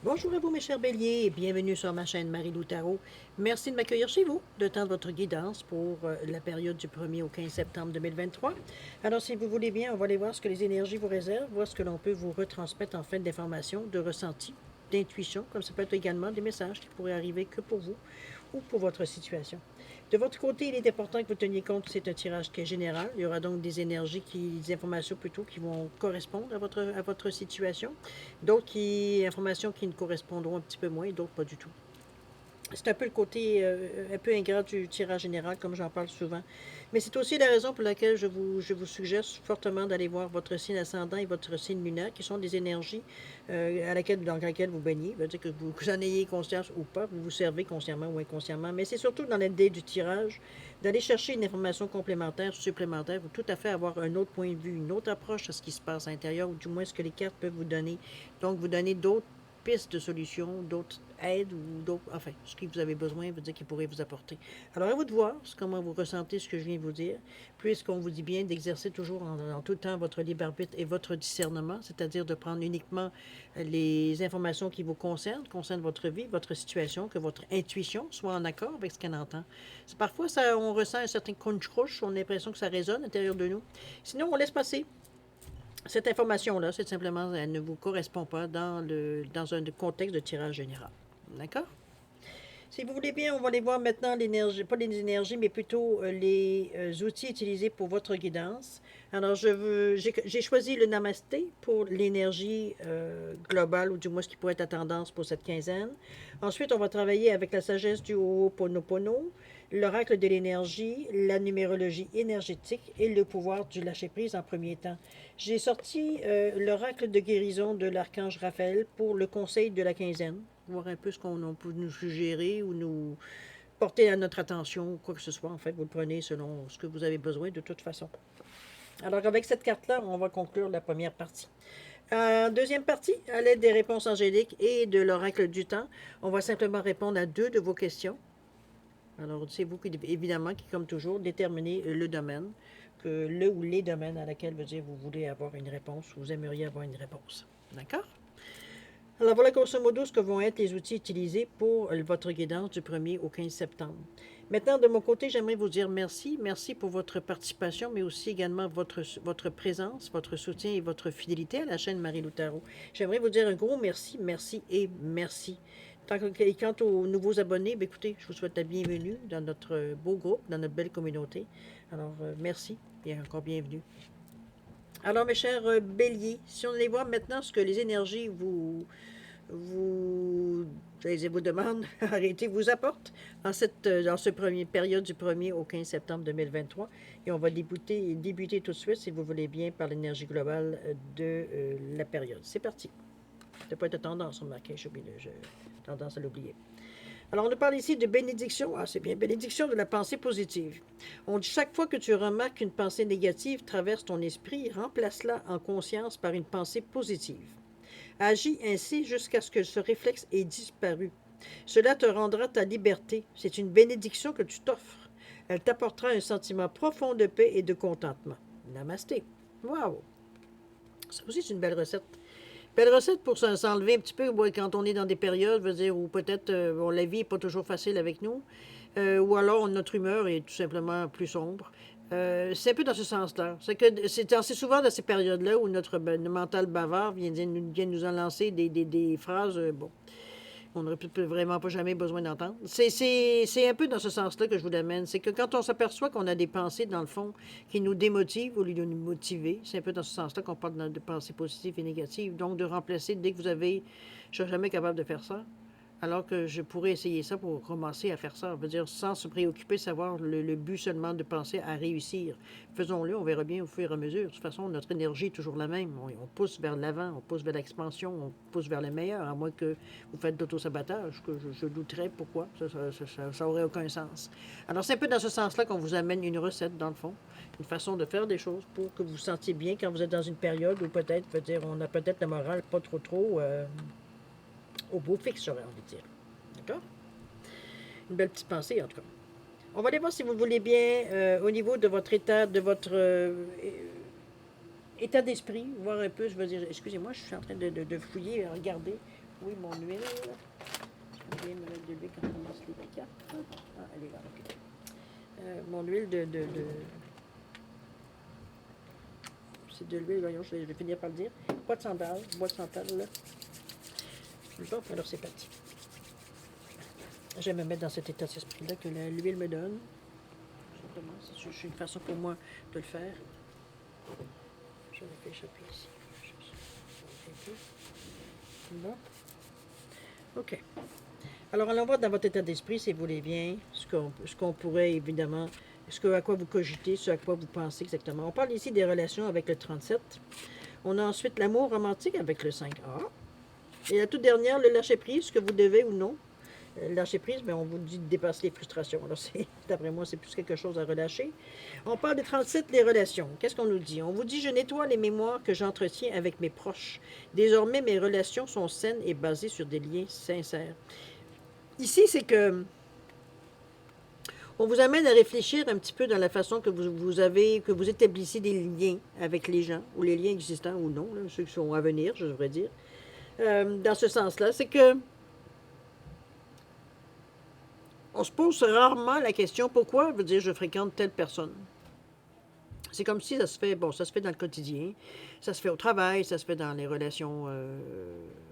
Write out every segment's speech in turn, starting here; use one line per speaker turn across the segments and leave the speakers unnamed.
Bonjour à vous mes chers béliers et bienvenue sur ma chaîne Marie-Lou Tarot. Merci de m'accueillir chez vous, de temps de votre guidance pour la période du 1er au 15 septembre 2023. Alors si vous voulez bien, on va aller voir ce que les énergies vous réservent, voir ce que l'on peut vous retransmettre en fin d'informations, de ressenti, d'intuition, comme ça peut être également des messages qui pourraient arriver que pour vous ou pour votre situation. De votre côté, il est important que vous teniez compte que c'est un tirage qui est général. Il y aura donc des énergies, des informations plutôt qui vont correspondre à votre situation. D'autres informations qui ne correspondront un petit peu moins, d'autres pas du tout. C'est un peu le côté un peu ingrat du tirage général, comme j'en parle souvent. Mais c'est aussi la raison pour laquelle je vous suggère fortement d'aller voir votre signe ascendant et votre signe lunaire, qui sont des énergies dans laquelle vous baignez. Ça veut dire que vous en ayez conscience ou pas, vous vous servez consciemment ou inconsciemment. Mais c'est surtout dans l'idée du tirage, d'aller chercher une information complémentaire, supplémentaire, ou tout à fait avoir un autre point de vue, une autre approche à ce qui se passe à l'intérieur, ou du moins ce que les cartes peuvent vous donner. Donc, vous donner d'autres pistes de solutions, d'autres aides ou d'autres, enfin, ce que vous avez besoin, veut dire qu'ils pourraient vous apporter. Alors, à vous de voir comment vous ressentez ce que je viens de vous dire, puisqu'on vous dit bien d'exercer toujours en tout temps votre libre arbitre et votre discernement, c'est-à-dire de prendre uniquement les informations qui vous concernent votre vie, votre situation, que votre intuition soit en accord avec ce qu'elle entend. Parfois, on ressent un certain crunch-crush, on a l'impression que ça résonne à l'intérieur de nous. Sinon, on laisse passer. Cette information-là, c'est simplement, elle ne vous correspond pas dans un contexte de tirage général. D'accord? Si vous voulez bien, on va aller voir maintenant l'énergie, pas les énergies, mais plutôt les outils utilisés pour votre guidance. Alors, j'ai choisi le Namasté pour l'énergie globale, ou du moins ce qui pourrait être à tendance pour cette quinzaine. Ensuite, on va travailler avec la sagesse du Ho'oponopono, l'oracle de l'énergie, la numérologie énergétique et le pouvoir du lâcher-prise en premier temps. J'ai sorti l'oracle de guérison de l'archange Raphaël pour le conseil de la quinzaine, voir un peu ce qu'on peut nous suggérer ou nous porter à notre attention ou quoi que ce soit. En fait, vous le prenez selon ce que vous avez besoin de toute façon. Alors, avec cette carte-là, on va conclure la première partie. Deuxième partie, à l'aide des réponses angéliques et de l'oracle du temps, on va simplement répondre à deux de vos questions. Alors, c'est vous qui, évidemment, qui, comme toujours, déterminez le domaine, que le ou les domaines à laquelle vous voulez avoir une réponse, vous aimeriez avoir une réponse. D'accord? Alors voilà grosso modo ce que vont être les outils utilisés pour votre guidance du 1er au 15 septembre. Maintenant, de mon côté, j'aimerais vous dire merci. Merci pour votre participation, mais aussi également votre présence, votre soutien et votre fidélité à la chaîne Marie-Lou Tarot. J'aimerais vous dire un gros merci, merci et merci. Et quant aux nouveaux abonnés, bien, écoutez, je vous souhaite la bienvenue dans notre beau groupe, dans notre belle communauté. Alors, merci et encore bienvenue. Alors, mes chers béliers, si on allait voir maintenant ce que les énergies vous demande, arrêtez, vous apporte dans ce premier période du 1er au 15 septembre 2023. Et on va débuter tout de suite, si vous voulez bien, par l'énergie globale de la période. C'est parti. Ça peut être tendance, remarquez, j'ai tendance à l'oublier. Alors, on nous parle ici de bénédiction. Ah, c'est bien, bénédiction de la pensée positive. On dit chaque fois que tu remarques qu'une pensée négative traverse ton esprit, remplace-la en conscience par une pensée positive. Agis ainsi jusqu'à ce que ce réflexe ait disparu. Cela te rendra ta liberté. C'est une bénédiction que tu t'offres. Elle t'apportera un sentiment profond de paix et de contentement. Namasté. Wow! Ça aussi, c'est une belle recette. Belle recette pour s'enlever un petit peu quand on est dans des périodes, veut dire, où peut-être la vie n'est pas toujours facile avec nous, ou alors notre humeur est tout simplement plus sombre. C'est un peu dans ce sens-là. C'est assez souvent dans ces périodes-là où notre mental bavard vient nous en lancer des phrases, bon, on n'aurait vraiment pas jamais besoin d'entendre. C'est un peu dans ce sens-là que je vous l'amène. C'est que quand on s'aperçoit qu'on a des pensées, dans le fond, qui nous démotivent au lieu de nous motiver, c'est un peu dans ce sens-là qu'on parle de pensées positives et négatives. Donc, de remplacer, dès que vous avez, je ne suis jamais capable de faire ça, alors que je pourrais essayer ça pour commencer à faire ça. Je veux dire, sans se préoccuper, savoir le but seulement de penser à réussir. Faisons-le, on verra bien au fur et à mesure. De toute façon, notre énergie est toujours la même. On pousse vers l'avant, on pousse vers l'expansion, on pousse vers le meilleur, à moins que vous faites d'auto-sabotage, que je douterais pourquoi. Ça aurait aucun sens. Alors, c'est un peu dans ce sens-là qu'on vous amène une recette, dans le fond, une façon de faire des choses pour que vous vous sentiez bien quand vous êtes dans une période où peut-être, on a peut-être le moral pas trop au beau fixe, j'aurais envie de dire. D'accord? Une belle petite pensée, en tout cas. On va aller voir si vous voulez bien au niveau de votre état, de votre état d'esprit, voir un peu, je veux dire, excusez-moi, je suis en train de fouiller, regarder, Oui, mon huile. Je vais me mettre de l'huile quand on commence les piquants. Ah, elle est là, ok. Mon huile c'est de l'huile, voyons, je vais finir par le dire. Pas de sandal, bois de santal, là. Bon, alors c'est parti. J'aime me mettre dans cet état d'esprit-là que l'huile me donne. Simplement, c'est une façon pour moi de le faire. Je vais faire échapper ici. Bon. OK. Alors, allons voir dans votre état d'esprit, si vous voulez bien, ce qu'on pourrait évidemment, à quoi vous cogitez, ce à quoi vous pensez exactement. On parle ici des relations avec le 37. On a ensuite l'amour romantique avec le 5A. Et la toute dernière, le lâcher-prise, ce que vous devez ou non. Lâcher prise, mais on vous dit de dépasser les frustrations. Alors, d'après moi, c'est plus quelque chose à relâcher. On parle des 37, les relations. Qu'est-ce qu'on nous dit? On vous dit, je nettoie les mémoires que j'entretiens avec mes proches. Désormais, mes relations sont saines et basées sur des liens sincères. Ici, c'est que on vous amène à réfléchir un petit peu dans la façon que que vous établissez des liens avec les gens, ou les liens existants ou non, là, ceux qui sont à venir, je devrais dire. Dans ce sens-là, c'est que on se pose rarement la question pourquoi veut dire je fréquente telle personne. C'est comme si ça se fait, bon, ça se fait dans le quotidien, ça se fait au travail, ça se fait dans les relations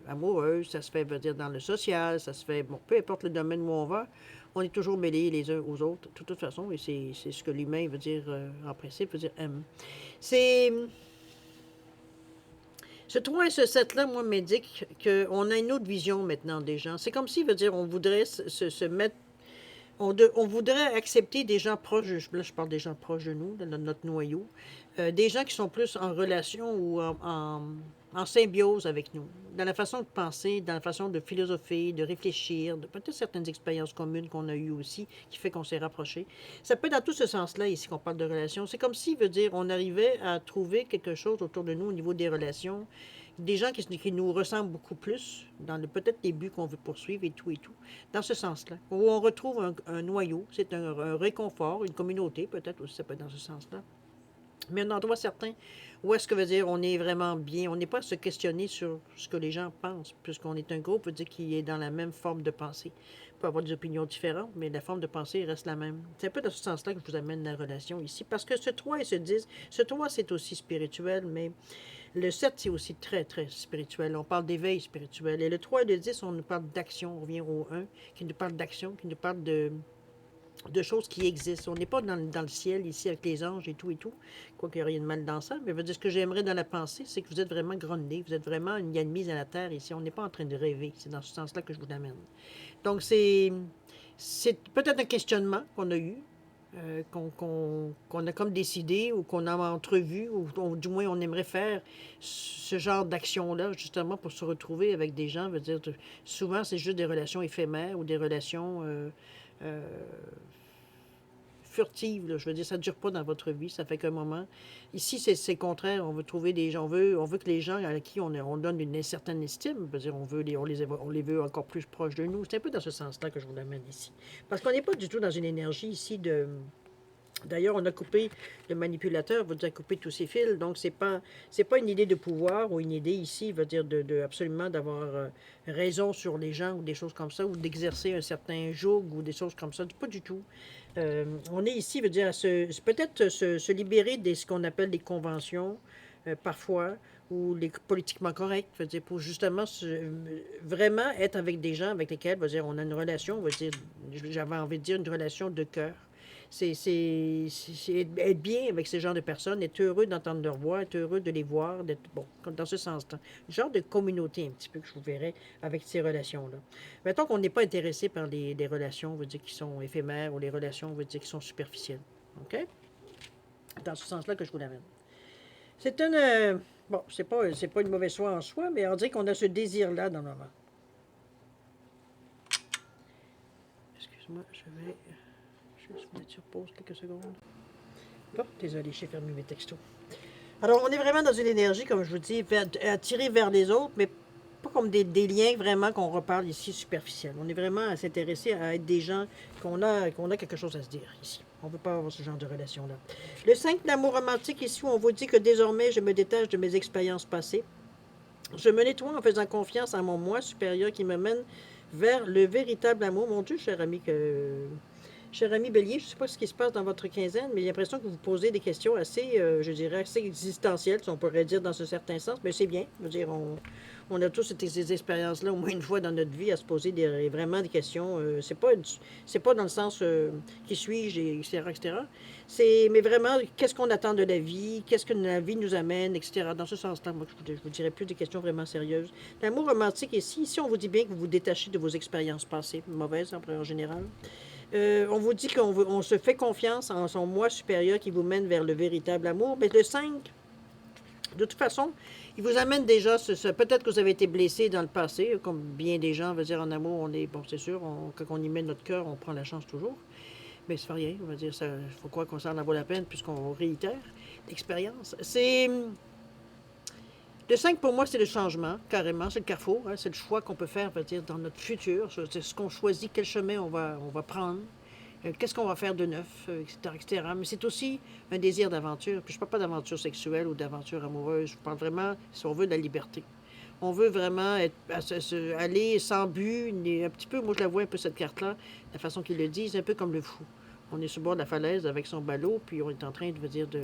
amoureuses, ça se fait, veut dire, dans le social, ça se fait, bon, peu importe le domaine où on va, on est toujours mêlés les uns aux autres, de toute façon, et c'est ce que l'humain veut dire, en principe, veut dire aime. C'est. Ce 3 et ce 7-là, moi, m'indique qu'on a une autre vision maintenant des gens. C'est comme si, veut dire, on voudrait se mettre on voudrait accepter des gens proches, là je parle des gens proches de nous, de notre noyau, des gens qui sont plus en relation ou en symbiose avec nous, dans la façon de penser, dans la façon de philosopher, de réfléchir, de peut-être certaines expériences communes qu'on a eues aussi, qui fait qu'on s'est rapprochés. Ça peut être dans tout ce sens-là, ici, qu'on parle de relations. C'est comme si, veut dire, on arrivait à trouver quelque chose autour de nous au niveau des relations, des gens qui nous ressemblent beaucoup plus, dans peut-être les buts qu'on veut poursuivre et tout, dans ce sens-là, où on retrouve un noyau, c'est un réconfort, une communauté peut-être aussi, ça peut être dans ce sens-là. Mais un endroit certain où est-ce que veut dire on est vraiment bien, on n'est pas à se questionner sur ce que les gens pensent, puisqu'on est un groupe, veut dire qui est dans la même forme de pensée. On peut avoir des opinions différentes, mais la forme de pensée reste la même. C'est un peu dans ce sens-là que je vous amène la relation ici, parce que ce 3 et ce 10, ce 3 c'est aussi spirituel, mais le 7, c'est aussi très, très spirituel. On parle d'éveil spirituel. Et le 3 et le 10, on nous parle d'action. On revient au 1, qui nous parle d'action, qui nous parle de choses qui existent. On n'est pas dans le ciel ici avec les anges et tout. Quoi qu'il n'y a rien de mal dans ça. Mais je veux dire, ce que j'aimerais dans la pensée, c'est que vous êtes vraiment groundé. Vous êtes vraiment il y a une mise à la terre ici. On n'est pas en train de rêver. C'est dans ce sens-là que je vous l'amène. Donc, c'est peut-être un questionnement qu'on a eu, qu'on a comme décidé ou qu'on a entrevu, ou du moins on aimerait faire ce genre d'action-là, justement pour se retrouver avec des gens. Veut dire, souvent, c'est juste des relations éphémères ou des relations euh, furtives. Là. Je veux dire, ça ne dure pas dans votre vie, ça fait qu'un moment. Ici, c'est le contraire. On veut trouver des gens, on veut que les gens à qui on donne une certaine estime, veut dire, on les veut encore plus proches de nous. C'est un peu dans ce sens-là que je vous l'amène ici. Parce qu'on n'est pas du tout dans une énergie ici de. D'ailleurs, on a coupé, le manipulateur veut dire couper tous ses fils, donc c'est pas une idée de pouvoir ou une idée ici, veut dire absolument d'avoir raison sur les gens ou des choses comme ça, ou d'exercer un certain joug ou des choses comme ça, pas du tout. On est ici, veut dire, peut-être se libérer de ce qu'on appelle les conventions, parfois, ou les politiquement corrects, veut dire, pour justement vraiment être avec des gens avec lesquels, veut dire, on a une relation, veut dire, j'avais envie de dire une relation de cœur. C'est être bien avec ces genres de personnes, être heureux d'entendre leur voix, être heureux de les voir, d'être, bon, dans ce sens-là. Genre de communauté un petit peu que je vous verrais avec ces relations-là. Mettons qu'on n'est pas intéressé par les relations, on veut dire, qui sont éphémères, ou les relations, on veut dire, qui sont superficielles. OK? Dans ce sens-là que je vous l'amène. C'est une. Bon, c'est pas une mauvaise foi en soi, mais on dirait qu'on a ce désir-là dans le moment. Excuse-moi, je vais juste mettre sur pause quelques secondes. Bon, désolé, j'ai fermé mes textos. Alors, on est vraiment dans une énergie, comme je vous dis, attirée vers les autres, mais pas comme des liens vraiment qu'on reparle ici superficiels. On est vraiment à s'intéresser à être des gens qu'on a quelque chose à se dire ici. On ne veut pas avoir ce genre de relation-là. Le 5 d'amour romantique, ici, où on vous dit que désormais, je me détache de mes expériences passées. Je me nettoie en faisant confiance à mon moi supérieur qui me mène vers le véritable amour. Mon Dieu, cher ami Bélier, je ne sais pas ce qui se passe dans votre quinzaine, mais j'ai l'impression que vous posez des questions assez, je dirais, assez existentielles, si on pourrait dire dans un certain sens, mais c'est bien. Je veux dire, on a tous ces expériences-là au moins une fois dans notre vie à se poser vraiment des questions. C'est pas dans le sens qui suis-je, etc., etc. Mais vraiment, qu'est-ce qu'on attend de la vie, qu'est-ce que la vie nous amène, etc. Dans ce sens-là, moi, je vous dirais plus des questions vraiment sérieuses. L'amour romantique ici, on vous dit bien que vous vous détachez de vos expériences passées, mauvaises en général. On vous dit on se fait confiance en son moi supérieur qui vous mène vers le véritable amour. Mais le 5, de toute façon, il vous amène déjà, peut-être que vous avez été blessé dans le passé, comme bien des gens, on va dire en amour, bon, c'est sûr, quand on y met notre cœur, on prend la chance toujours. Mais ça fait rien, on va dire, il faut croire qu'on s'en en vaut la peine puisqu'on réitère l'expérience. Le 5 pour moi, c'est le changement, carrément, c'est le carrefour, hein, c'est le choix qu'on peut faire, on va dire, dans notre futur, c'est ce qu'on choisit, quel chemin on va prendre. Qu'est-ce qu'on va faire de neuf, etc., etc. Mais c'est aussi un désir d'aventure. Puis je ne parle pas d'aventure sexuelle ou d'aventure amoureuse. Je parle vraiment, si on veut, de la liberté. On veut vraiment aller sans but, un petit peu, moi je la vois un peu cette carte-là, la façon qu'ils le disent, un peu comme le fou. On est sur le bord de la falaise avec son ballot, puis on est en train de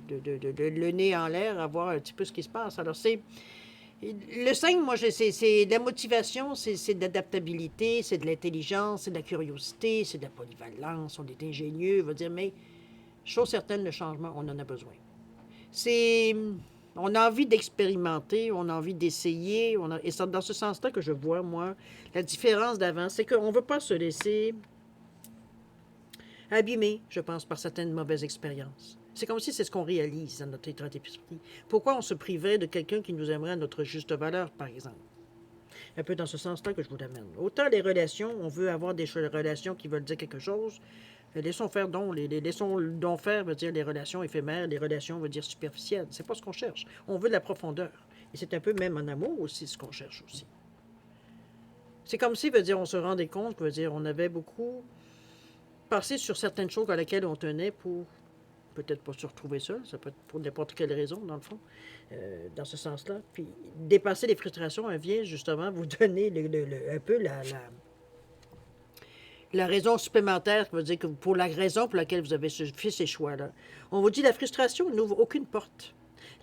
le nez en l'air, à voir un petit peu ce qui se passe. Alors le 5, moi, c'est de la motivation, c'est de l'adaptabilité, c'est de l'intelligence, c'est de la curiosité, c'est de la polyvalence, on est ingénieux, on va dire, mais chose certaine, le changement, on en a besoin. C'est... On a envie d'expérimenter, on a envie d'essayer, et c'est dans ce sens-là que je vois, moi, la différence d'avant, c'est qu'on ne veut pas se laisser abîmer, je pense, par certaines mauvaises expériences. C'est comme si c'est ce qu'on réalise dans notre état d'esprit. Pourquoi on se priverait de quelqu'un qui nous aimerait à notre juste valeur, par exemple? Un peu dans ce sens-là que je vous l'amène. Autant les relations, on veut avoir des relations qui veulent dire quelque chose. Laissons faire donc, laissons donc faire veut dire les relations éphémères, les relations veut dire superficielles. C'est pas ce qu'on cherche. On veut de la profondeur. Et c'est un peu même en amour aussi ce qu'on cherche aussi. C'est comme si veut dire on se rendait compte que veut dire on avait beaucoup passé sur certaines choses à lesquelles on tenait pour peut-être pas se retrouver seul, ça peut être pour n'importe quelle raison, dans le fond, dans ce sens-là. Puis dépasser les frustrations, elle vient justement vous donner un peu la raison supplémentaire, qui veut dire que pour la raison pour laquelle vous avez fait ces choix-là. On vous dit la frustration n'ouvre aucune porte.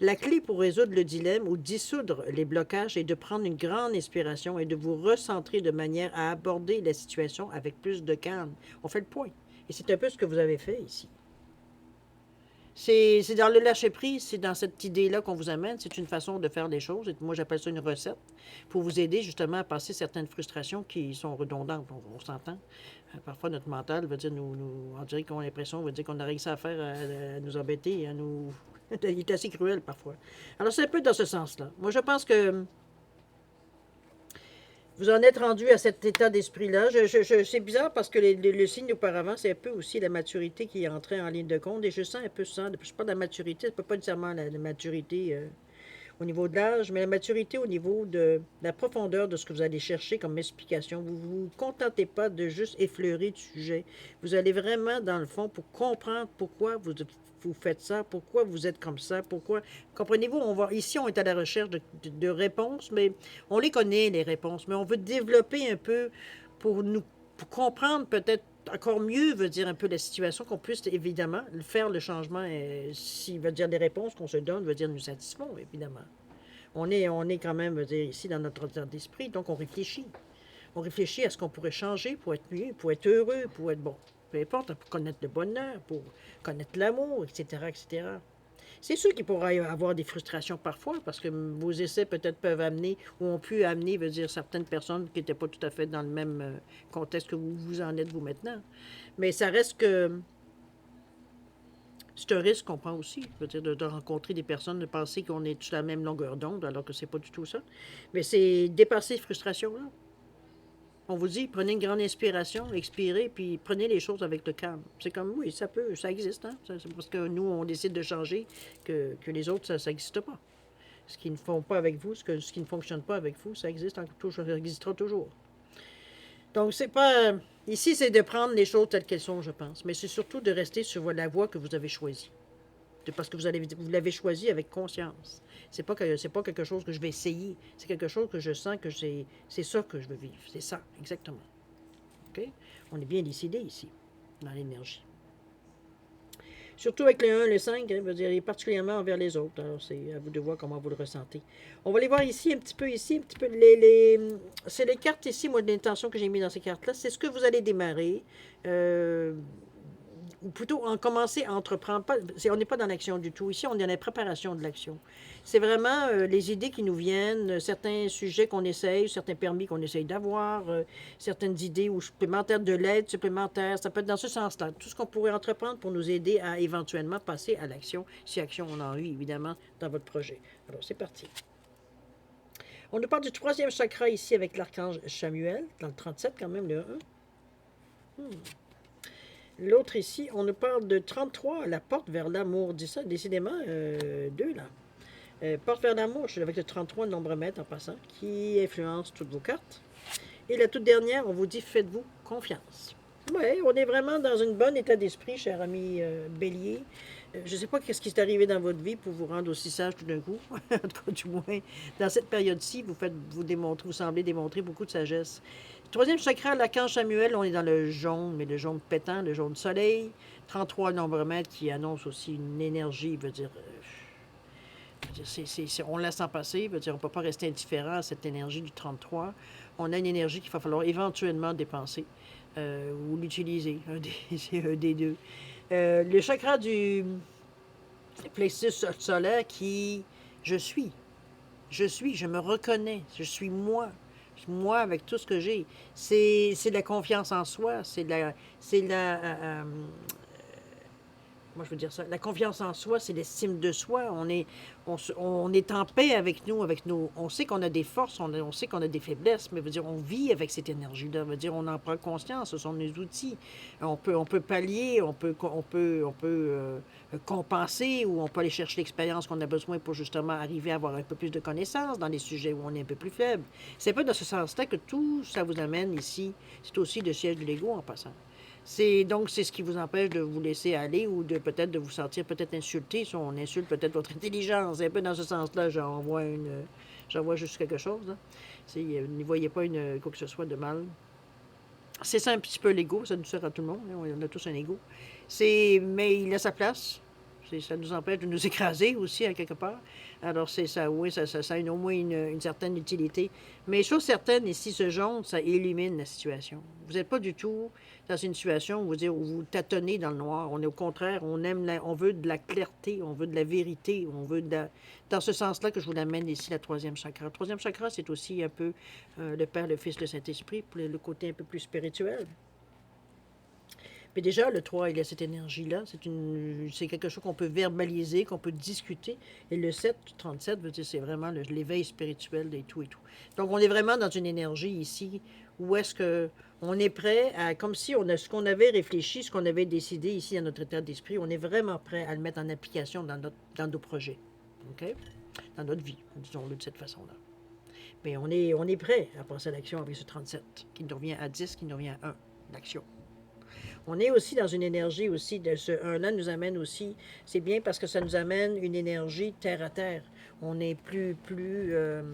La clé pour résoudre le dilemme ou dissoudre les blocages est de prendre une grande inspiration et de vous recentrer de manière à aborder la situation avec plus de calme. On fait le point. Et c'est un peu ce que vous avez fait ici. C'est dans le lâcher-prise, c'est dans cette idée-là qu'on vous amène. C'est une façon de faire les choses. Et moi, j'appelle ça une recette pour vous aider justement à passer certaines frustrations qui sont redondantes. On s'entend. Parfois, notre mental veut dire, on dirait qu'on a l'impression, veut dire qu'on a réussi à faire, à nous embêter, à nous... Il est assez cruel parfois. Alors, c'est un peu dans ce sens-là. Moi, je pense que vous en êtes rendu à cet état d'esprit-là. C'est bizarre parce que le signe auparavant, c'est un peu aussi la maturité qui est entrée en ligne de compte. Et je sens un peu ça. Je parle de la maturité, c'est pas nécessairement la maturité au niveau de l'âge, mais la maturité au niveau de la profondeur de ce que vous allez chercher comme explication. Vous ne vous contentez pas de juste effleurer du sujet. Vous allez vraiment, dans le fond, pour comprendre pourquoi vous faites ça, pourquoi vous êtes comme ça, pourquoi... Comprenez-vous, ici, on est à la recherche de réponses, mais on les connaît, les réponses, mais on veut développer un peu pour comprendre peut-être encore mieux, veut dire un peu la situation, qu'on puisse évidemment faire le changement, s'il veut dire des réponses qu'on se donne, veut dire nous satisfont, évidemment. On est quand même, veut dire, ici dans notre état d'esprit, donc on réfléchit. On réfléchit à ce qu'on pourrait changer pour être mieux, pour être heureux, pour être bon. Peu importe, pour connaître le bonheur, pour connaître l'amour, etc., etc. C'est sûr qu'il pourra y avoir des frustrations parfois, parce que vos essais peut-être peuvent amener, ou ont pu amener, veut dire, certaines personnes qui n'étaient pas tout à fait dans le même contexte que vous en êtes vous maintenant. Mais ça reste que c'est un risque qu'on prend aussi, veut dire, de rencontrer des personnes, de penser qu'on est sur la même longueur d'onde, alors que c'est pas du tout ça. Mais c'est dépasser ces frustrations-là. On vous dit, prenez une grande inspiration, expirez, puis prenez les choses avec le calme. C'est comme, oui, ça existe, hein? C'est parce que nous, on décide de changer que les autres, ça n'existe pas. Ce qui ne font pas avec vous, ce qui ne fonctionne pas avec vous, ça existe toujours, ça existera toujours. Donc, c'est pas... Ici, c'est de prendre les choses telles qu'elles sont, je pense. Mais c'est surtout de rester sur la voie que vous avez choisie. C'est parce que vous l'avez choisi avec conscience. C'est pas quelque chose que je vais essayer. C'est quelque chose que je sens que c'est ça que je veux vivre. C'est ça, exactement. OK? On est bien décidé ici, dans l'énergie. Surtout avec le 1, le 5, hein, veut dire, et particulièrement envers les autres. Alors, c'est à vous de voir comment vous le ressentez. On va les voir ici, un petit peu ici, un petit peu. C'est les cartes ici, moi, de l'intention que j'ai mis dans ces cartes-là. C'est ce que vous allez démarrer. Ou plutôt en commencer à entreprendre. On n'est pas dans l'action du tout. Ici, on est dans la préparation de l'action. C'est vraiment les idées qui nous viennent, certains sujets qu'on essaye, certains permis qu'on essaye d'avoir, certaines idées ou supplémentaires, de l'aide supplémentaire. Ça peut être dans ce sens-là. Tout ce qu'on pourrait entreprendre pour nous aider à éventuellement passer à l'action, si action on en a eu, évidemment, dans votre projet. Alors, c'est parti. On nous parle du troisième chakra ici avec l'archange Samuel, dans le 37 quand même, le 1. L'autre ici, on nous parle de 33, la porte vers l'amour. Dis ça, décidément, deux là. Porte vers l'amour, je suis avec le 33, le nombre mètre en passant, qui influence toutes vos cartes. Et la toute dernière, on vous dit, faites-vous confiance. Oui, on est vraiment dans un bon état d'esprit, cher ami Bélier. Je ne sais pas qu'est-ce qui est arrivé dans votre vie pour vous rendre aussi sage tout d'un coup. En tout cas, du moins, dans cette période-ci, vous semblez démontrer beaucoup de sagesse. Troisième chakra, l'archange Samuel, on est dans le jaune, mais le jaune pétant, le jaune soleil. 33 nombre mètre qui annonce aussi une énergie, on la sent passer, on ne peut pas rester indifférent à cette énergie du 33. On a une énergie qu'il va falloir éventuellement dépenser ou l'utiliser, c'est un des deux. Le chakra du plexus solaire qui, je je me reconnais, je suis moi avec tout ce que j'ai. C'est la confiance en soi, moi je veux dire ça, la confiance en soi, c'est l'estime de soi. On est en paix avec nous, on sait qu'on a des forces, on sait qu'on a des faiblesses, mais veut dire, on vit avec cette énergie-là. Veut dire, on en prend conscience, ce sont nos outils. On peut pallier, compenser, ou on peut aller chercher l'expérience qu'on a besoin pour justement arriver à avoir un peu plus de connaissances dans les sujets où on est un peu plus faible. C'est un peu dans ce sens-là que tout ça vous amène ici. C'est aussi le siège de l'ego en passant. Donc, c'est ce qui vous empêche de vous laisser aller ou de peut-être de vous sentir peut-être insulté. Si on insulte peut-être votre intelligence. C'est un peu dans ce sens-là, j'envoie juste quelque chose. Là. N'y voyez pas quoi que ce soit de mal. C'est ça un petit peu l'ego, ça nous sert à tout le monde. Hein, on a tous un ego. Mais il a sa place. Ça nous empêche de nous écraser aussi, à quelque part. Alors, c'est ça, oui, ça a au moins une certaine utilité. Mais chose certaine, ici, ce jaune, ça illumine la situation. Vous n'êtes pas du tout dans une situation où vous tâtonnez dans le noir. On est au contraire, on veut de la clarté, on veut de la vérité, dans ce sens-là que je vous l'amène ici, la troisième chakra. Le troisième chakra, c'est aussi un peu le Père, le Fils, le Saint-Esprit, pour le côté un peu plus spirituel. Mais déjà, le 3, il a cette énergie-là. C'est quelque chose qu'on peut verbaliser, qu'on peut discuter. Et le 7, 37, veut dire c'est vraiment l'éveil spirituel et tout et tout. Donc, on est vraiment dans une énergie ici où est-ce que on est prêt à, comme si on a ce qu'on avait réfléchi, ce qu'on avait décidé ici dans notre état d'esprit, on est vraiment prêt à le mettre en application dans nos projets. OK? Dans notre vie, disons-le de cette façon-là. Mais on est prêt à passer à l'action avec ce 37, qui nous revient à 10, qui nous revient à 1, l'action. On est aussi dans une énergie aussi, de ce 1-là nous amène aussi, c'est bien parce que ça nous amène une énergie terre à terre. On est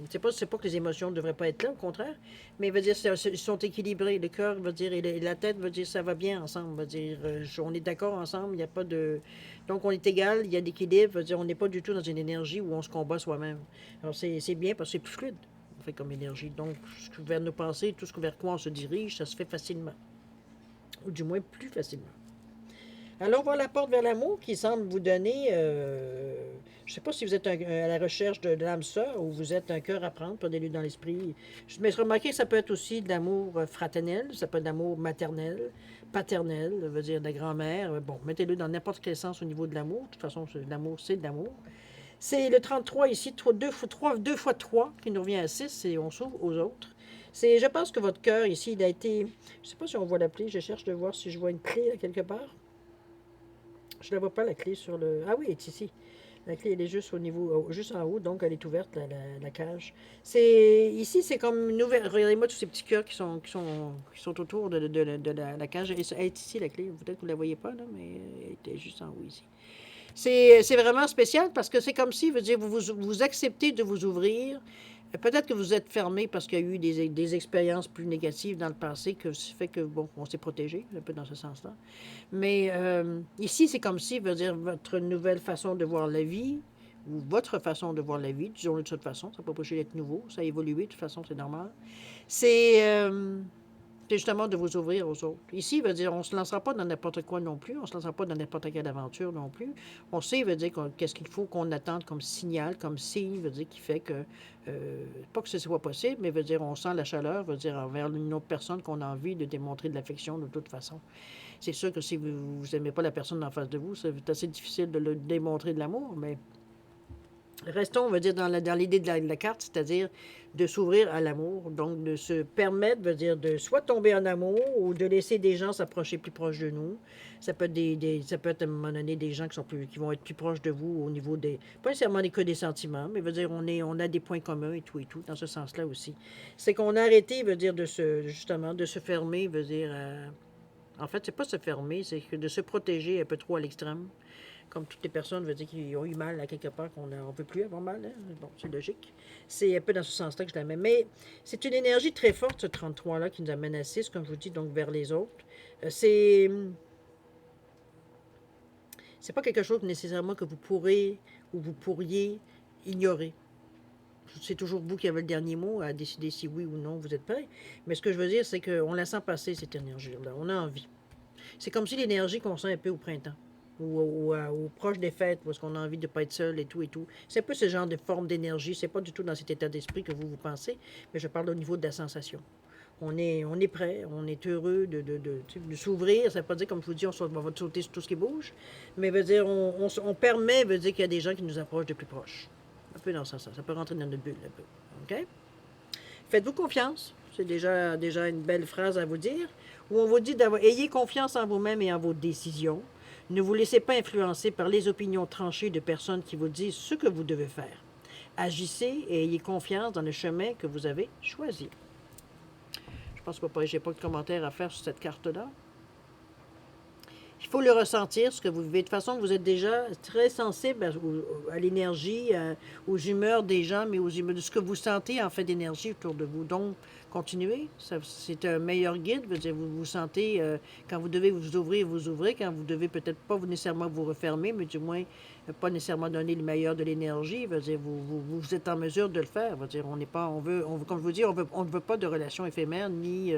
c'est pas que les émotions ne devraient pas être là, au contraire, mais veut dire, ils sont équilibrés. Le cœur veut dire, et la tête veut dire, ça va bien ensemble. Veut dire, on est d'accord ensemble, il n'y a pas de... Donc, on est égal, il y a l'équilibre, veut dire, on n'est pas du tout dans une énergie où on se combat soi-même. Alors, c'est bien parce que c'est plus fluide, en fait, comme énergie. Donc, vers nos pensées, tout ce vers quoi on se dirige, ça se fait facilement. Ou du moins plus facilement. Allons voir la porte vers l'amour qui semble vous donner, je ne sais pas si vous êtes à la recherche de l'âme sœur ou vous êtes un cœur à prendre, prenez-le dans l'esprit. Mais remarquez que ça peut être aussi de l'amour fraternel, ça peut être de l'amour maternel, paternel, ça veut dire de la grand-mère. Bon, mettez-le dans n'importe quel sens au niveau de l'amour. De toute façon, l'amour, c'est de l'amour. C'est le 33 ici, 2 fois 3 qui nous revient à 6 et on s'ouvre aux autres. Je pense que votre cœur ici, il a été, je ne sais pas si on voit l'appli, je cherche de voir si je vois une clé là, quelque part. Je ne la vois pas, la clé sur le... Ah oui, elle est ici. La clé, elle est juste au niveau, juste en haut, donc elle est ouverte, la cage. Ici, c'est comme une ouverture. Regardez-moi tous ces petits cœurs qui sont autour de la cage. Elle est ici, la clé. Peut-être que vous ne la voyez pas, là, mais elle était juste en haut ici. C'est vraiment spécial parce que c'est comme si, veut dire, vous acceptez de vous ouvrir. Peut-être que vous êtes fermé parce qu'il y a eu des expériences plus négatives dans le passé que fait que, bon, on s'est protégé, un peu dans ce sens-là. Mais ici, c'est comme si, veut dire, votre nouvelle façon de voir la vie, ou votre façon de voir la vie, disons-le de cette façon, ça n'a pas empêché d'être nouveau, ça a évolué, de toute façon, c'est normal. C'est justement de vous ouvrir aux autres. Ici, veut dire, on ne se lancera pas dans n'importe quoi non plus, on ne se lancera pas dans n'importe quelle aventure non plus. On sait, veut dire, qu'est-ce qu'il faut qu'on attende comme signal, comme signe, veut dire, qui fait que, pas que ce soit possible, mais veut dire, on sent la chaleur, veut dire, envers une autre personne qu'on a envie de démontrer de l'affection de toute façon. C'est sûr que si vous n'aimez pas la personne en face de vous, c'est assez difficile de le démontrer de l'amour, mais restons, on va dire, dans l'idée de la carte, c'est-à-dire de s'ouvrir à l'amour, donc de se permettre, veut dire, de soit tomber en amour ou de laisser des gens s'approcher plus proche de nous. Ça peut être ça peut être à un moment donné des gens qui vont être plus proches de vous au niveau des, pas nécessairement que des sentiments, mais veut dire, on a des points communs et tout, dans ce sens-là aussi. C'est qu'on a arrêté, veut dire, justement, de se fermer, veut dire, en fait, c'est pas se fermer, c'est que de se protéger un peu trop à l'extrême. Comme toutes les personnes, veut dire qui ont eu mal à quelque part, qu'on ne veut plus avoir mal. Hein? Bon, c'est logique. C'est un peu dans ce sens-là que je la mets. Mais c'est une énergie très forte, ce 33-là, qui nous amène à 6, comme je vous dis, donc vers les autres. C'est pas quelque chose nécessairement que vous pourrez ou vous pourriez ignorer. C'est toujours vous qui avez le dernier mot à décider si oui ou non vous êtes prêt. Mais ce que je veux dire, c'est qu'on la sent passer, cette énergie-là. On a envie. C'est comme si l'énergie qu'on sent un peu au printemps ou proche des fêtes, parce qu'on a envie de ne pas être seul et tout et tout. C'est un peu ce genre de forme d'énergie. C'est pas du tout dans cet état d'esprit que vous pensez, mais je parle au niveau de la sensation. On est prêt, on est heureux de s'ouvrir. Ça ne veut pas dire, comme je vous dis, on va sauter sur tout ce qui bouge, mais veut dire, on permet, veut dire qu'il y a des gens qui nous approchent de plus proche. Un peu dans ce sens. Ça peut rentrer dans notre bulle un peu. OK? Faites-vous confiance. C'est déjà une belle phrase à vous dire. Où on vous dit ayez confiance en vous-même et en vos décisions. Ne vous laissez pas influencer par les opinions tranchées de personnes qui vous disent ce que vous devez faire. Agissez et ayez confiance dans le chemin que vous avez choisi. Je pense que je n'ai pas de commentaire à faire sur cette carte-là. Il faut le ressentir, ce que vous vivez. De toute façon, vous êtes déjà très sensible à l'énergie, aux humeurs des gens, mais aux humeurs de ce que vous sentez en fait d'énergie autour de vous. Donc, continuez. C'est un meilleur guide. Veut dire, vous sentez, quand vous devez vous ouvrir, vous ouvrez. Quand vous devez peut-être pas nécessairement vous refermer, mais du moins, pas nécessairement donner le meilleur de l'énergie. Veut dire, vous êtes en mesure de le faire. Veut dire, on n'est pas, on veut, comme je vous dis, on ne veut pas de relations éphémères, ni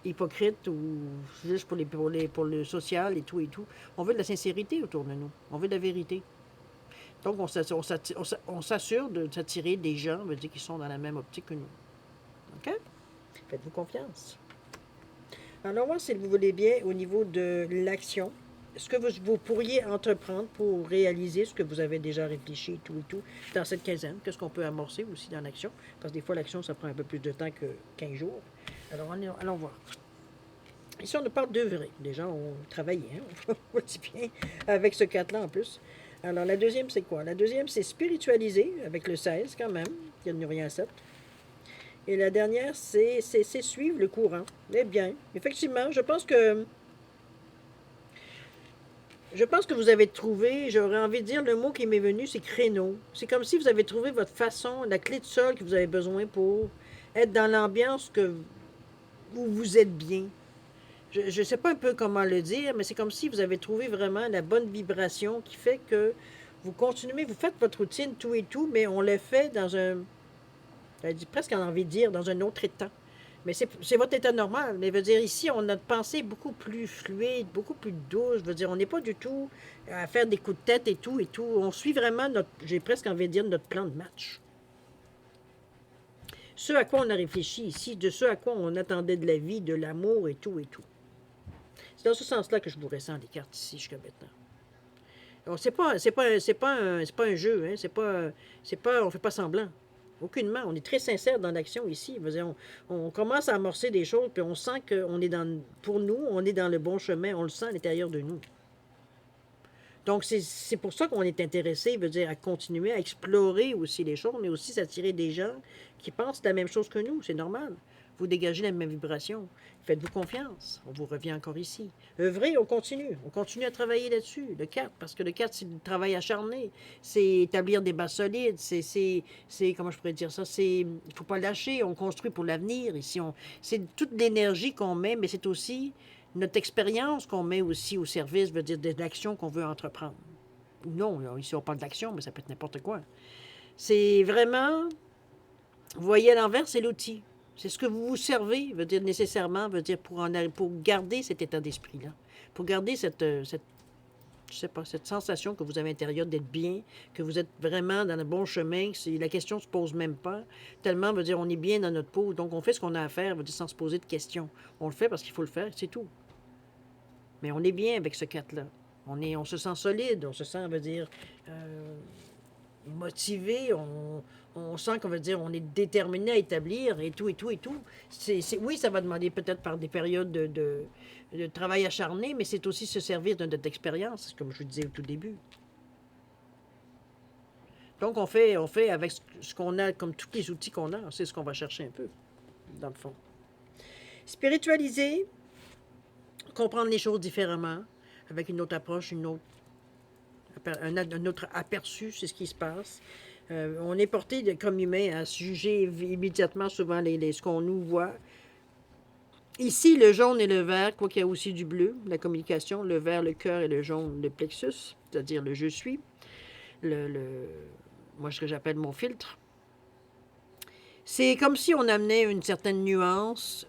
hypocrites ou juste pour le social et tout et tout. On veut de la sincérité autour de nous. On veut de la vérité. Donc, on s'assure de s'attirer des gens, veut dire, qui sont dans la même optique que nous. OK? Faites-vous confiance. Alors, voir si vous voulez bien au niveau de l'action. Ce que vous pourriez entreprendre pour réaliser ce que vous avez déjà réfléchi et tout dans cette quinzaine. Qu'est-ce qu'on peut amorcer aussi dans l'action? Parce que des fois, l'action, ça prend un peu plus de temps que 15 jours. Alors, allons voir. Ici, on ne parle d'œuvrer. Les gens ont travaillé, hein? On voit bien, avec ce 4-là en plus. Alors, la deuxième, c'est quoi? La deuxième, c'est spiritualiser, avec le 16 quand même. Il n'y a rien à 7. Et la dernière, c'est suivre le courant. Eh bien, effectivement, je pense que vous avez trouvé, j'aurais envie de dire, le mot qui m'est venu, c'est créneau. C'est comme si vous avez trouvé votre façon, la clé de sol que vous avez besoin pour être dans l'ambiance où vous êtes bien. Je ne sais pas un peu comment le dire, mais c'est comme si vous avez trouvé vraiment la bonne vibration qui fait que vous continuez, vous faites votre routine, tout et tout, mais on le fait dans j'ai presque envie de dire, dans un autre état. Mais c'est votre état normal. Mais veut dire, ici, on a notre pensée beaucoup plus fluide, beaucoup plus douce. Je veux dire, on n'est pas du tout à faire des coups de tête et tout et tout. On suit vraiment j'ai presque envie de dire, notre plan de match. Ce à quoi on a réfléchi ici, de ce à quoi on attendait de la vie, de l'amour et tout et tout. C'est dans ce sens-là que je vous ressens les cartes ici jusqu'à maintenant. Donc, c'est pas un jeu, hein? On fait pas semblant. Aucunement. On est très sincère dans l'action ici. On commence à amorcer des choses, puis on sent qu'on est pour nous, on est dans le bon chemin. On le sent à l'intérieur de nous. Donc, c'est pour ça qu'on est intéressé, à continuer à explorer aussi les choses, mais aussi s'attirer des gens qui pensent la même chose que nous. C'est normal. Vous dégagez la même vibration. Faites-vous confiance. On vous revient encore ici. Œuvrez, on continue. On continue à travailler là-dessus. Le 4, parce que le 4, c'est du travail acharné. C'est établir des bases solides. Comment je pourrais dire ça? Il ne faut pas lâcher. On construit pour l'avenir. Ici, c'est toute l'énergie qu'on met, mais c'est aussi notre expérience qu'on met aussi au service, veut dire de l'action qu'on veut entreprendre. Non, ici, on parle d'action, mais ça peut être n'importe quoi. C'est vraiment, vous voyez à l'envers, c'est l'outil. C'est ce que vous vous servez, veut dire nécessairement, veut dire pour garder cet état d'esprit-là, pour garder je sais pas, cette sensation que vous avez à l'intérieur d'être bien, que vous êtes vraiment dans le bon chemin, que la question ne se pose même pas, tellement, veut dire, on est bien dans notre peau, donc on fait ce qu'on a à faire, veut dire, sans se poser de questions. On le fait parce qu'il faut le faire, c'est tout. Mais on est bien avec ce 4-là. On se sent solide, on se sent, veut dire, motivé, on sent qu'on veut dire, on est déterminé à établir et tout, et tout, et tout. Oui, ça va demander peut-être par des périodes de travail acharné, mais c'est aussi se servir de notre expérience, comme je vous disais au tout début. Donc, on fait avec ce qu'on a, comme tous les outils qu'on a, c'est ce qu'on va chercher un peu, dans le fond. Spiritualiser, comprendre les choses différemment, avec une autre approche, un autre aperçu, c'est ce qui se passe. On est porté comme humain à juger immédiatement souvent ce qu'on nous voit. Ici, le jaune et le vert, quoi qu'il y a aussi du bleu, la communication, le vert, le cœur et le jaune, le plexus, c'est-à-dire le je suis, moi ce que j'appelle mon filtre. C'est comme si on amenait une certaine nuance,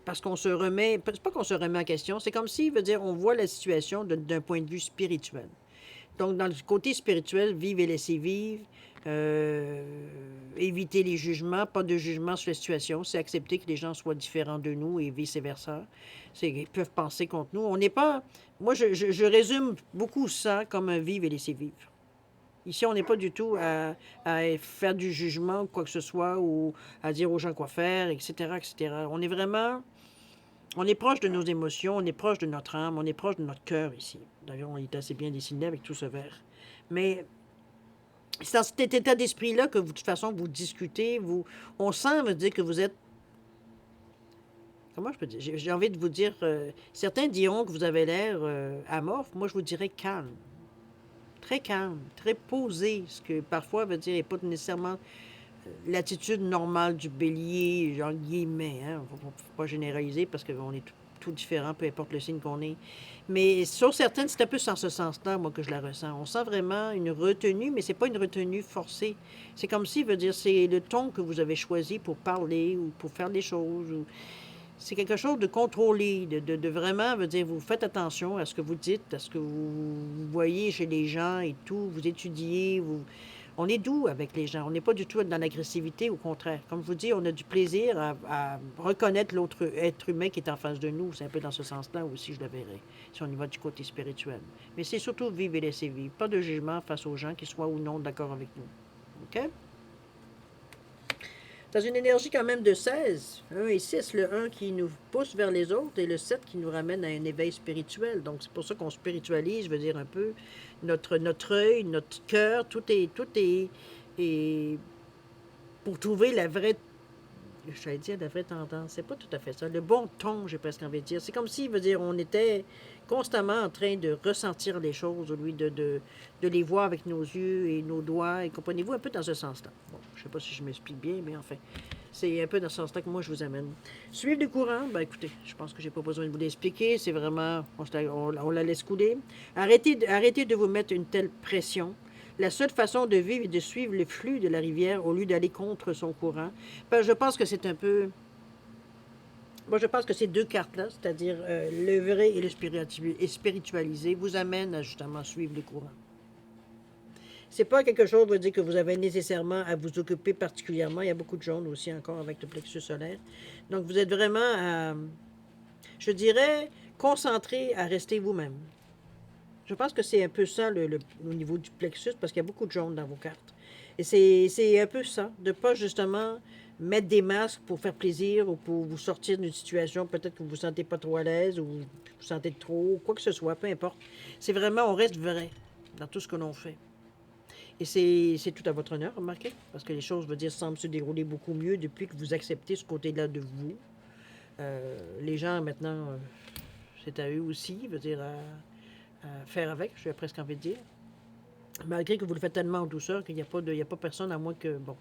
parce qu'on se remet, c'est pas qu'on se remet en question, c'est comme si, veut dire, on voit la situation d'un point de vue spirituel. Donc, dans le côté spirituel, vivre et laisser vivre, éviter les jugements, pas de jugement sur la situation, c'est accepter que les gens soient différents de nous et vice-versa. Ils peuvent penser contre nous. On n'est pas... Moi, je résume beaucoup ça comme un vivre et laisser vivre. Ici, on n'est pas du tout à faire du jugement ou quoi que ce soit, ou à dire aux gens quoi faire, etc., etc. On est vraiment... On est proche de nos émotions, on est proche de notre âme, on est proche de notre cœur ici. D'ailleurs, on est assez bien dessiné avec tout ce vert. Mais c'est dans cet état d'esprit-là que, de toute façon, vous discutez, on sent, veut dire que vous êtes... Comment je peux dire? J'ai envie de vous dire... certains diront que vous avez l'air amorphe. Moi, je vous dirais calme. Très calme, très posé, ce que parfois veut dire n'est pas nécessairement l'attitude normale du bélier, genre guillemets. Hein? Faut pas généraliser parce qu'on est tout différent, peu importe le signe qu'on est. Mais sur certaines, c'est un peu dans ce sens-là, moi, que je la ressens. On sent vraiment une retenue, mais c'est pas une retenue forcée. C'est comme si, veut dire, c'est le ton que vous avez choisi pour parler ou pour faire des choses. C'est quelque chose de contrôlé, de vraiment, veut dire, vous faites attention à ce que vous dites, à ce que vous voyez chez les gens et tout, vous étudiez, on est doux avec les gens. On n'est pas du tout dans l'agressivité, au contraire. Comme je vous dis, on a du plaisir à reconnaître l'autre être humain qui est en face de nous. C'est un peu dans ce sens-là aussi, je le verrais, si on y va du côté spirituel. Mais c'est surtout vivre et laisser vivre. Pas de jugement face aux gens qui soient ou non d'accord avec nous. OK? Dans une énergie quand même de 16, 1 et 6, le 1 qui nous pousse vers les autres et le 7 qui nous ramène à un éveil spirituel. Donc, c'est pour ça qu'on spiritualise, je veux dire un peu, notre œil, notre cœur, tout est pour trouver la vraie, j'allais dire la vraie tendance, c'est pas tout à fait ça, le bon ton, j'ai presque envie de dire. C'est comme si, veut dire, on était constamment en train de ressentir les choses au lieu de les voir avec nos yeux et nos doigts, et comprenez-vous, un peu dans ce sens-là. Bon, je sais pas si je m'explique bien, mais enfin, c'est un peu dans ce sens-là que moi je vous amène. Suivre le courant, ben écoutez, je pense que j'ai pas besoin de vous l'expliquer, c'est vraiment, on la laisse couler. Arrêtez de vous mettre une telle pression. La seule façon de vivre est de suivre le flux de la rivière au lieu d'aller contre son courant. Ben, je pense que c'est un peu... Moi, je pense que ces deux cartes-là, c'est-à-dire le vrai et le spiritualisé, vous amènent à justement suivre le courant. C'est pas quelque chose, veut dire, que vous avez nécessairement à vous occuper particulièrement. Il y a beaucoup de jaune aussi encore avec le plexus solaire. Donc, vous êtes vraiment, je dirais, concentré à rester vous-même. Je pense que c'est un peu ça au niveau du plexus, parce qu'il y a beaucoup de jaune dans vos cartes. Et c'est un peu ça, de pas justement mettre des masques pour faire plaisir ou pour vous sortir d'une situation peut-être que vous ne vous sentez pas trop à l'aise ou vous vous sentez trop, quoi que ce soit, peu importe. C'est vraiment, on reste vrai dans tout ce que l'on fait. Et c'est tout à votre honneur, remarquez, parce que les choses, je veux dire, semblent se dérouler beaucoup mieux depuis que vous acceptez ce côté-là de vous. Les gens, maintenant, c'est à eux aussi, je veux dire, à faire avec, j'ai presque envie de dire. Malgré que vous le faites tellement en douceur qu'il n'y a pas personne, à moins que, bon,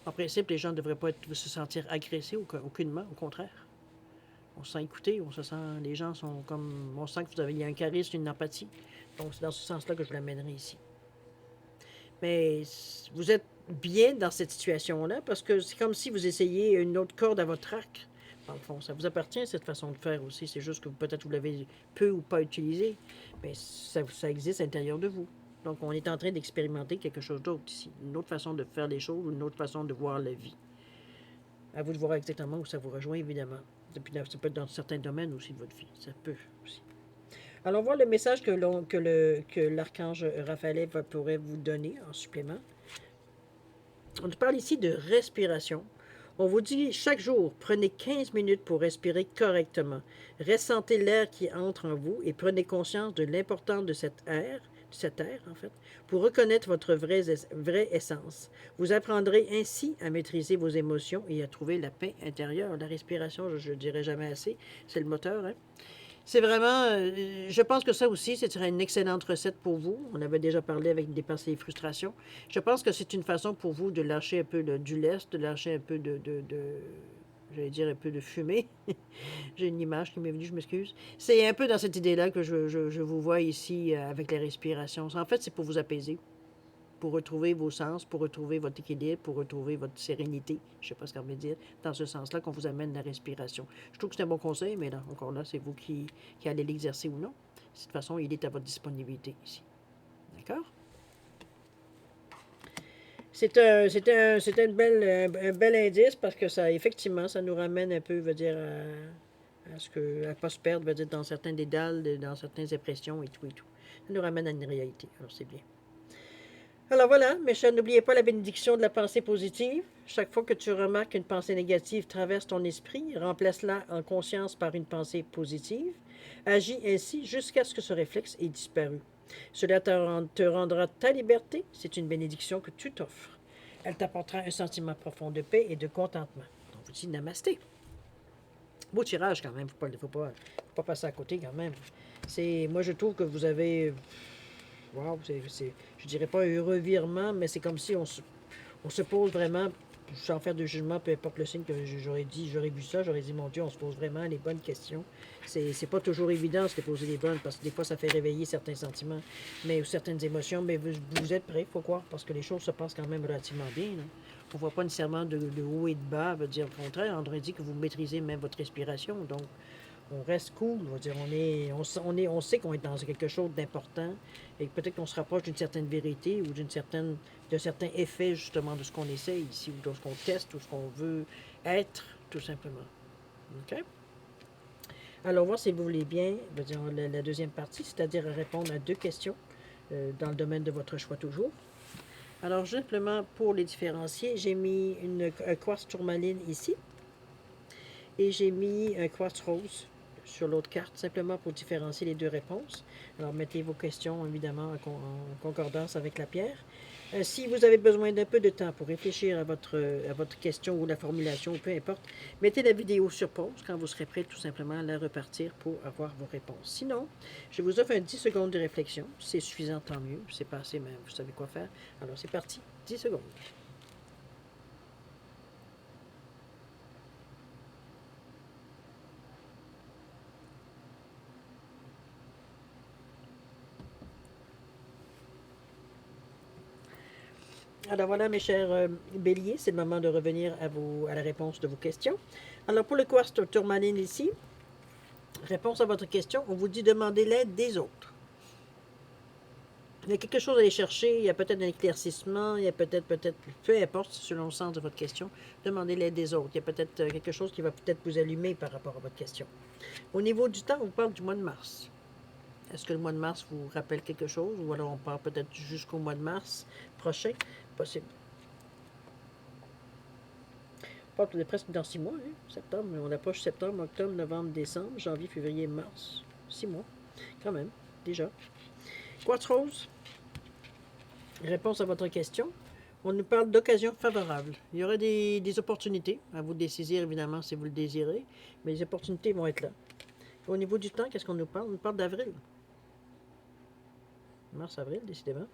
en principe, les gens ne devraient pas se sentir agressés, aucunement, au contraire. On se sent écouté, on se sent, les gens sont comme, on sent que il y a un charisme, une empathie. Donc, c'est dans ce sens-là que je l'amènerai ici. Mais vous êtes bien dans cette situation-là parce que c'est comme si vous essayiez une autre corde à votre arc. Dans le fond, ça vous appartient, cette façon de faire aussi. C'est juste que peut-être vous l'avez peu ou pas utilisé, mais ça existe à l'intérieur de vous. Donc, on est en train d'expérimenter quelque chose d'autre ici. Une autre façon de faire les choses, une autre façon de voir la vie. À vous de voir exactement où ça vous rejoint, évidemment. Et puis, ça peut être dans certains domaines aussi de votre vie. Ça peut aussi. Alors, on voit le message que l'archange Raphaël pourrait vous donner en supplément. On parle ici de respiration. On vous dit chaque jour, prenez 15 minutes pour respirer correctement. Ressentez l'air qui entre en vous et prenez conscience de l'importance de cet air en fait, pour reconnaître votre vraie essence. Vous apprendrez ainsi à maîtriser vos émotions et à trouver la paix intérieure. La respiration, je ne dirai jamais assez, c'est le moteur, hein? C'est vraiment, je pense que ça aussi, ce serait une excellente recette pour vous. On avait déjà parlé avec dépasser les frustrations. Je pense que c'est une façon pour vous de lâcher un peu du lest, de lâcher un peu j'allais dire un peu de fumée. J'ai une image qui m'est venue, je m'excuse. C'est un peu dans cette idée-là que je vous vois ici avec les respirations. En fait, c'est pour vous apaiser, pour retrouver vos sens, pour retrouver votre équilibre, pour retrouver votre sérénité. Je ne sais pas ce qu'on veut dire. Dans ce sens-là qu'on vous amène la respiration. Je trouve que c'est un bon conseil, mais là, encore là, c'est vous qui allez l'exercer ou non. De toute façon, il est à votre disponibilité ici. D'accord? C'est un bel indice parce que ça, effectivement, ça nous ramène un peu, veut dire, à ce que, à pas se perdre, veut dire, dans certains dédales, dans certaines impressions et tout et tout. Ça nous ramène à une réalité. Alors, c'est bien. Alors voilà, mes chers, n'oubliez pas la bénédiction de la pensée positive. Chaque fois que tu remarques qu'une pensée négative traverse ton esprit, remplace-la en conscience par une pensée positive. Agis ainsi jusqu'à ce que ce réflexe ait disparu. Cela te rendra ta liberté. C'est une bénédiction que tu t'offres. Elle t'apportera un sentiment profond de paix et de contentement. On vous dit namasté. Beau tirage quand même, faut pas passer à côté quand même. Moi je trouve que vous avez wow, je dirais pas un revirement, mais c'est comme si on se pose vraiment, sans faire de jugement, peu importe le signe que j'aurais vu ça, j'aurais dit, mon Dieu, on se pose vraiment les bonnes questions. C'est pas toujours évident de se poser les bonnes, parce que des fois, ça fait réveiller certains sentiments, ou certaines émotions, mais vous êtes prêts, faut croire, parce que les choses se passent quand même relativement bien. Là. On ne voit pas nécessairement de haut et de bas, veut dire au contraire, on aurait dit que vous maîtrisez même votre respiration, donc on reste cool, on va dire, on sait qu'on est dans quelque chose d'important et peut-être qu'on se rapproche d'une certaine vérité ou d'un certain effet justement de ce qu'on essaie ici ou de ce qu'on teste ou ce qu'on veut être, tout simplement. OK? Alors, voir si vous voulez bien, je veux dire, la deuxième partie, c'est-à-dire répondre à deux questions dans le domaine de votre choix toujours. Alors, simplement pour les différencier, j'ai mis un quartz tourmaline ici et j'ai mis un quartz rose sur l'autre carte, simplement pour différencier les deux réponses. Alors, mettez vos questions, évidemment, en concordance avec la pierre. Si vous avez besoin d'un peu de temps pour réfléchir à votre question ou la formulation, peu importe, mettez la vidéo sur pause quand vous serez prêt tout simplement à la repartir pour avoir vos réponses. Sinon, je vous offre un 10 secondes de réflexion. C'est suffisant, tant mieux. C'est pas assez, mais vous savez quoi faire. Alors, c'est parti. 10 secondes. Alors voilà, mes chers béliers, c'est le moment de revenir à la réponse de vos questions. Alors pour le quartz tourmaline ici, réponse à votre question, on vous dit demander l'aide des autres. Il y a quelque chose à aller chercher, il y a peut-être un éclaircissement, il y a peut-être, peu importe, selon le sens de votre question, demandez l'aide des autres. Il y a peut-être quelque chose qui va peut-être vous allumer par rapport à votre question. Au niveau du temps, on parle du mois de mars. Est-ce que le mois de mars vous rappelle quelque chose? Ou alors on part peut-être jusqu'au mois de mars prochain? Possible. On part presque dans 6 mois, hein? Septembre. On approche septembre, octobre, novembre, décembre, janvier, février, mars. 6 mois. Quand même, déjà. Quartz rose. réponse à votre question. On nous parle d'occasions favorables. Il y aura des opportunités, à vous de les saisir évidemment si vous le désirez, mais les opportunités vont être là. Au niveau du temps, qu'est-ce qu'on nous parle? On nous parle d'avril. Mars-avril, décidément.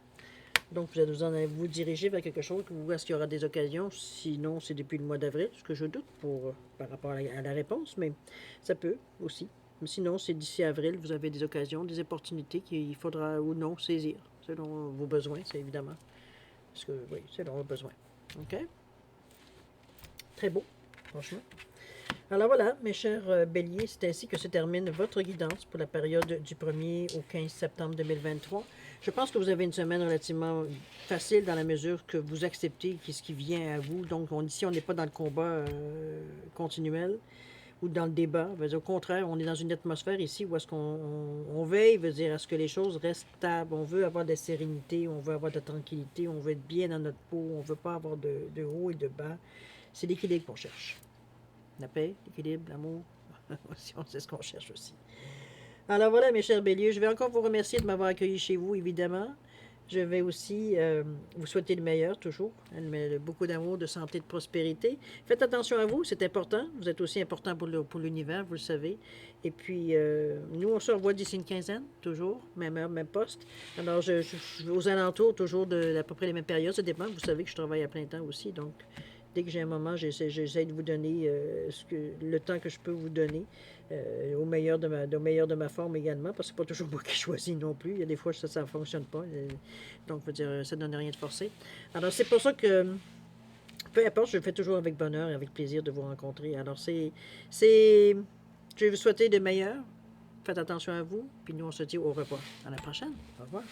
Donc, vous allez vous diriger vers quelque chose où est-ce qu'il y aura des occasions. Sinon, c'est depuis le mois d'avril, ce que je doute par rapport à la réponse, mais ça peut aussi. Sinon, c'est d'ici avril, vous avez des occasions, des opportunités qu'il faudra ou non saisir, selon vos besoins, c'est évidemment. Parce que, oui, selon vos besoins. OK? Très beau, franchement. Alors voilà, mes chers béliers, c'est ainsi que se termine votre guidance pour la période du 1er au 15 septembre 2023. Je pense que vous avez une semaine relativement facile dans la mesure que vous acceptez ce qui vient à vous. Donc, ici, on n'est pas dans le combat continuel ou dans le débat. Au contraire, on est dans une atmosphère ici où est-ce qu'on veille, veut dire à ce que les choses restent stables. On veut avoir de la sérénité, on veut avoir de la tranquillité, on veut être bien dans notre peau, on ne veut pas avoir de haut et de bas. C'est l'équilibre qu'on cherche. La paix, l'équilibre, l'amour, c'est ce qu'on cherche aussi. Alors voilà, mes chers béliers, je vais encore vous remercier de m'avoir accueilli chez vous, évidemment. Je vais aussi vous souhaiter le meilleur, toujours. Beaucoup d'amour, de santé, de prospérité. Faites attention à vous, c'est important. Vous êtes aussi important pour l'univers, vous le savez. Et puis, nous, on se revoit d'ici une quinzaine, toujours. Même heure, même poste. Alors, je aux alentours, toujours à peu près les mêmes périodes. Ça dépend. Vous savez que je travaille à plein temps aussi. Donc, dès que j'ai un moment, j'essaie de vous donner le temps que je peux vous donner. Au meilleur de ma forme également, parce que c'est pas toujours moi qui choisis non plus. Il y a des fois ça ne fonctionne pas. Donc, je veux dire, ça ne donne rien de forcé. Alors, c'est pour ça que, peu importe, je le fais toujours avec bonheur et avec plaisir de vous rencontrer. Alors, je vais vous souhaiter le meilleur. Faites attention à vous. Puis nous, on se dit au revoir. À la prochaine. Au revoir.